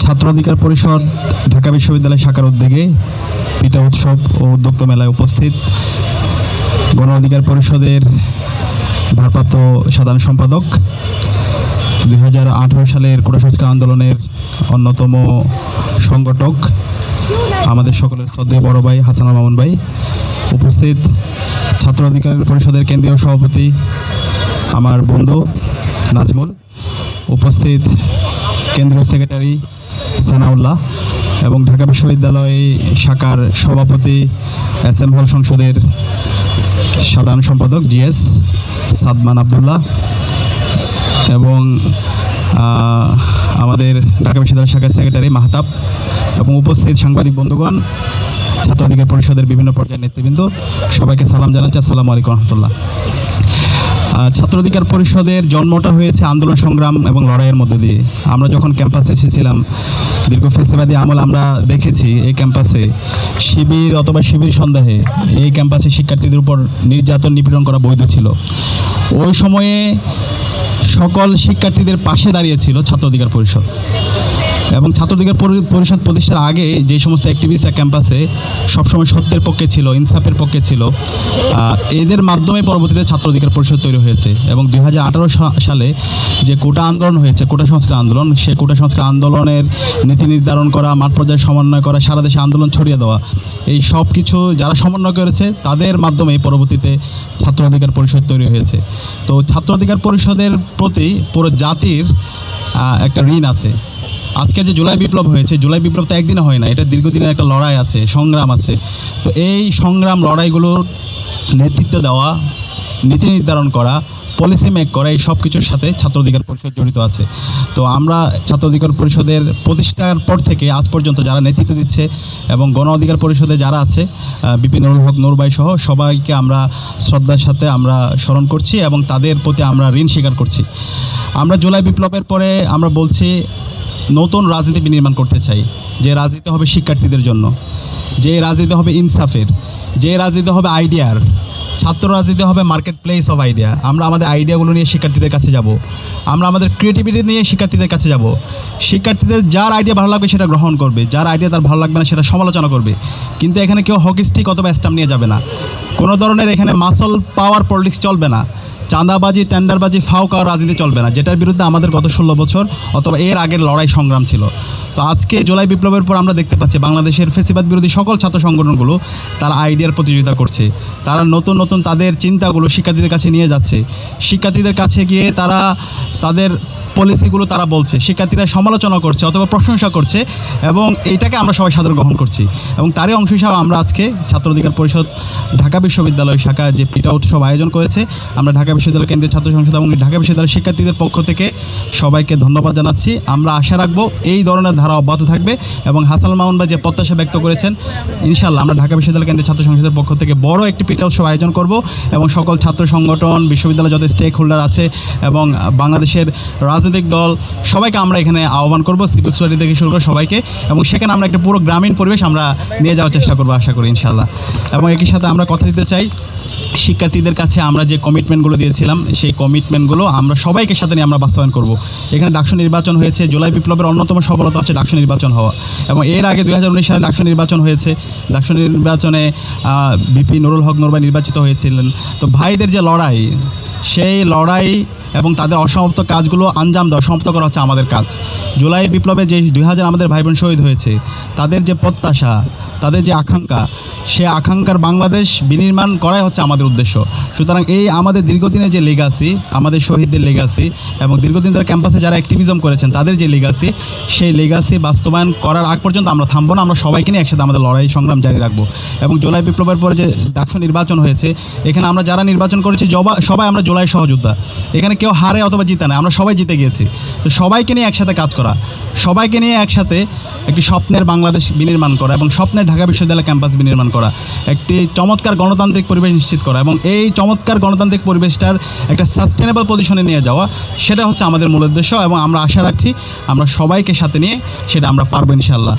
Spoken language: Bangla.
ছাত্র অধিকার পরিষদ ঢাকা বিশ্ববিদ্যালয় শাখার উদ্যোগে পিঠা উৎসব ও উদ্যোক্তা মেলায় উপস্থিত গণ অধিকার পরিষদের ভারপ্রাপ্ত সাধারণ সম্পাদক, 2018 সালের কোটা সংস্কার আন্দোলনের অন্যতম সংগঠক, আমাদের সকলের শ্রদ্ধেয় বড় ভাই হাসানুল মামুন ভাই, উপস্থিত ছাত্র অধিকার পরিষদের কেন্দ্রীয় সভাপতি আমার বন্ধু নাজমুল, উপস্থিত কেন্দ্রীয় সেক্রেটারি সানাউল্লাহ এবং ঢাকা বিশ্ববিদ্যালয় শাখার সভাপতি SM হল সংসদের সাধারণ সম্পাদক GS সাদমান আবদুল্লাহ এবং আমাদের ঢাকা বিশ্ববিদ্যালয় শাখার সেক্রেটারি মাহতাব এবং উপস্থিত সাংবাদিক বন্ধুগণ, ছাত্র অধিকার পরিষদের বিভিন্ন পর্যায়ের নেতৃবৃন্দ, সবাইকে সালাম জানাচ্ছি। আসসালামু আলাইকুম রহমতুল্লাহ। ছাত্র অধিকার পরিষদের জন্মটা হয়েছে আন্দোলন সংগ্রাম এবং লড়াইয়ের মধ্যে দিয়ে। আমরা যখন ক্যাম্পাসে এসেছিলাম, দীর্ঘ ফেসিবাদী আমল আমরা দেখেছি এই ক্যাম্পাসে শিবির অথবা শিবির সন্দেহে এই ক্যাম্পাসে শিক্ষার্থীদের উপর নির্যাতন নিপীড়ন করা বৈধ ছিল। ওই সময়ে সকল শিক্ষার্থীদের পাশে দাঁড়িয়েছিল ছাত্র অধিকার পরিষদ এবং ছাত্র অধিকার পরিষদ প্রতিষ্ঠার আগে যে সমস্ত অ্যাক্টিভিস্টরা ক্যাম্পাসে সবসময় সত্যের পক্ষে ছিল, ইনসাফের পক্ষে ছিল, এদের মাধ্যমে পরবর্তীতে ছাত্র অধিকার পরিষদ তৈরি হয়েছে এবং 2018 সালে যে কোটা আন্দোলন হয়েছে, কোটা সংস্কার আন্দোলন, সে কোটা সংস্কার আন্দোলনের নীতি নির্ধারণ করা, মাঠ পর্যায়ে সমন্বয় করা, সারা দেশে আন্দোলন ছড়িয়ে দেওয়া, এই সব কিছু যারা সমন্বয় করেছে তাদের মাধ্যমে পরবর্তীতে ছাত্র অধিকার পরিষদ তৈরি হয়েছে। তো ছাত্র অধিকার পরিষদের প্রতি পুরো জাতির একটা ঋণ আছে। আজকের যে জুলাই বিপ্লব হয়েছে, জুলাই বিপ্লব তো একদিনে হয় না, এটা দীর্ঘদিনের একটা লড়াই আছে, সংগ্রাম আছে। তো এই সংগ্রাম লড়াইগুলোর নেতৃত্ব দেওয়া, নীতি নির্ধারণ করা, পলিসি মেক করা, এই সব কিছুর সাথে ছাত্র অধিকার পরিষদ জড়িত আছে। তো আমরা ছাত্র অধিকার পরিষদের প্রতিষ্ঠার পর থেকে আজ পর্যন্ত যারা নেতৃত্ব দিচ্ছে এবং গণ অধিকার পরিষদে যারা আছে, বিপিন নুরুল হক নূর ভাই সহ সবাইকে আমরা শ্রদ্ধার সাথে আমরা স্মরণ করছি এবং তাদের প্রতি আমরা ঋণ স্বীকার করছি। আমরা জুলাই বিপ্লবের পরে আমরা বলছি নতুন রাজনীতি বিনির্মাণ করতে চাই, যে রাজনীতি হবে শিক্ষার্থীদের জন্য, যে রাজনীতি হবে ইনসাফের, যে রাজনীতি হবে আইডিয়ার। ছাত্র রাজনীতি হবে মার্কেট প্লেস অফ আইডিয়া। আমরা আমাদের আইডিয়াগুলো নিয়ে শিক্ষার্থীদের কাছে যাব, আমরা আমাদের ক্রিয়েটিভিটি নিয়ে শিক্ষার্থীদের কাছে যাব। শিক্ষার্থীদের যার আইডিয়া ভালো লাগবে সেটা গ্রহণ করবে, যার আইডিয়া তার ভালো লাগবে না সেটা সমালোচনা করবে। কিন্তু এখানে কেউ হকি স্টিক অথবা স্ট্যাম্প নিয়ে যাবে না, কোনো ধরনের এখানে মাসল পাওয়ার পলিটিক্স চলবে না, চাঁদাবাজি, টেন্ডারবাজি, ফাও খাওয়ার রাজনীতি চলবে না, যেটার বিরুদ্ধে আমাদের গত 16 বছর অথবা এর আগের লড়াই সংগ্রাম ছিল। তো আজকে জুলাই বিপ্লবের পর আমরা দেখতে পাচ্ছি বাংলাদেশের ফেসিবাদ বিরোধী সকল ছাত্র সংগঠনগুলো তারা আইডিয়ার প্রতিযোগিতা করছে, তারা নতুন নতুন তাদের চিন্তাগুলো শিক্ষার্থীদের কাছে নিয়ে যাচ্ছে, শিক্ষার্থীদের কাছে গিয়ে তারা তাদের পলিসিগুলো তারা বলছে, শিক্ষার্থীরা সমালোচনা করছে অথবা প্রশংসা করছে এবং এইটাকে আমরা সবাই সাধারণ গ্রহণ করছি। এবং তারই অংশ হিসাবে আমরা আজকে ছাত্র অধিকার পরিষদ ঢাকা বিশ্ববিদ্যালয় শাখা যে পিঠা উৎসব আয়োজন করেছে, আমরা ঢাকা বিশ্ববিদ্যালয় কেন্দ্রীয় ছাত্র সংসদ এবং ঢাকা বিশ্ববিদ্যালয়ের শিক্ষার্থীদের পক্ষ থেকে সবাইকে ধন্যবাদ জানাচ্ছি। আমরা আশা রাখবো এই ধরনের ধারা অব্যাহত থাকবে এবং হাসানুল মামুন ভাই যে প্রত্যাশা ব্যক্ত করেছেন, ইনশাআল্লাহ আমরা ঢাকা বিশ্ববিদ্যালয় কেন্দ্রীয় ছাত্র সংসদের পক্ষ থেকে বড় একটি পিঠা উৎসব আয়োজন করব এবং সকল ছাত্র সংগঠন, বিশ্ববিদ্যালয় যত স্টেক হোল্ডার আছে এবং বাংলাদেশের রাজনৈতিক দল সবাইকে আমরা এখানে আহ্বান করব, সিভিল সোসাইটি থেকে শুরু করে সবাইকে, এবং সেখানে আমরা একটা পুরো গ্রামীণ পরিবেশ আমরা নিয়ে যাওয়ার চেষ্টা করবো আশা করি ইনশাআল্লাহ। এবং একই সাথে আমরা কথা দিতে চাই শিক্ষার্থীদের কাছে আমরা যে কমিটমেন্টগুলো দিয়েছিলাম সেই কমিটমেন্টগুলো আমরা সবাইকে সাথে নিয়ে আমরা বাস্তবায়ন করব। এখানে ডাকসু নির্বাচন হয়েছে, জুলাই বিপ্লবের অন্যতম সফলতা হচ্ছে ডাকসু নির্বাচন হওয়া এবং এর আগে 2019 সালে ডাকসু নির্বাচন হয়েছে। ডাকসু নির্বাচনে বিপি নুরুল হক নূর ভাই নির্বাচিত হয়েছিলেন। তো ভাইদের যে লড়াই, সেই লড়াই এবং তাদের অসমাপ্ত কাজগুলো আঞ্জাম দেওয়া, সমাপ্ত করা হচ্ছে আমাদের কাজ। জুলাই বিপ্লবে যে 2000 আমাদের ভাই বোন শহীদ হয়েছে, তাদের যে প্রত্যাশা, তাদের যে আকাঙ্ক্ষা, সে আকাঙ্ক্ষার বাংলাদেশ বিনির্মাণ করাই হচ্ছে আমাদের উদ্দেশ্য। সুতরাং এই আমাদের দীর্ঘদিনের যে লেগাসি, আমাদের শহীদদের লেগাসি এবং দীর্ঘদিন ধরে ক্যাম্পাসে যারা অ্যাক্টিভিজম করেছেন তাদের যে লেগাসি, সেই লেগাসি বাস্তবায়ন করার আগ পর্যন্ত আমরা থামবো না। আমরা সবাইকে নিয়ে একসাথে আমাদের লড়াই সংগ্রাম জারি রাখবো। এবং জুলাই বিপ্লবের পরে যে ডাকসু নির্বাচন হয়েছে, এখানে আমরা যারা নির্বাচন করেছি সবাই আমরা জুলাই সহযোদ্ধা। এখানে কেউ হারে অথবা জিতে না, আমরা সবাই জিতে গিয়েছি। তো সবাইকে নিয়ে একসাথে কাজ করা, সবাইকে নিয়ে একসাথে একটি স্বপ্নের বাংলাদেশ বিনির্মাণ করা এবং স্বপ্নের ঢাকা বিশ্ববিদ্যালয় ক্যাম্পাস বিনির্মাণ করা, একটি চমৎকার গণতান্ত্রিক পরিবেশ নিশ্চিত করা এবং এই চমৎকার গণতান্ত্রিক পরিবেশটার একটা সাস্টেনেবল পজিশনে নিয়ে যাওয়া, সেটা হচ্ছে আমাদের মূল উদ্দেশ্য। এবং আমরা আশা রাখছি আমরা সবাইকে সাথে নিয়ে সেটা আমরা পারবো ইনশাআল্লাহ।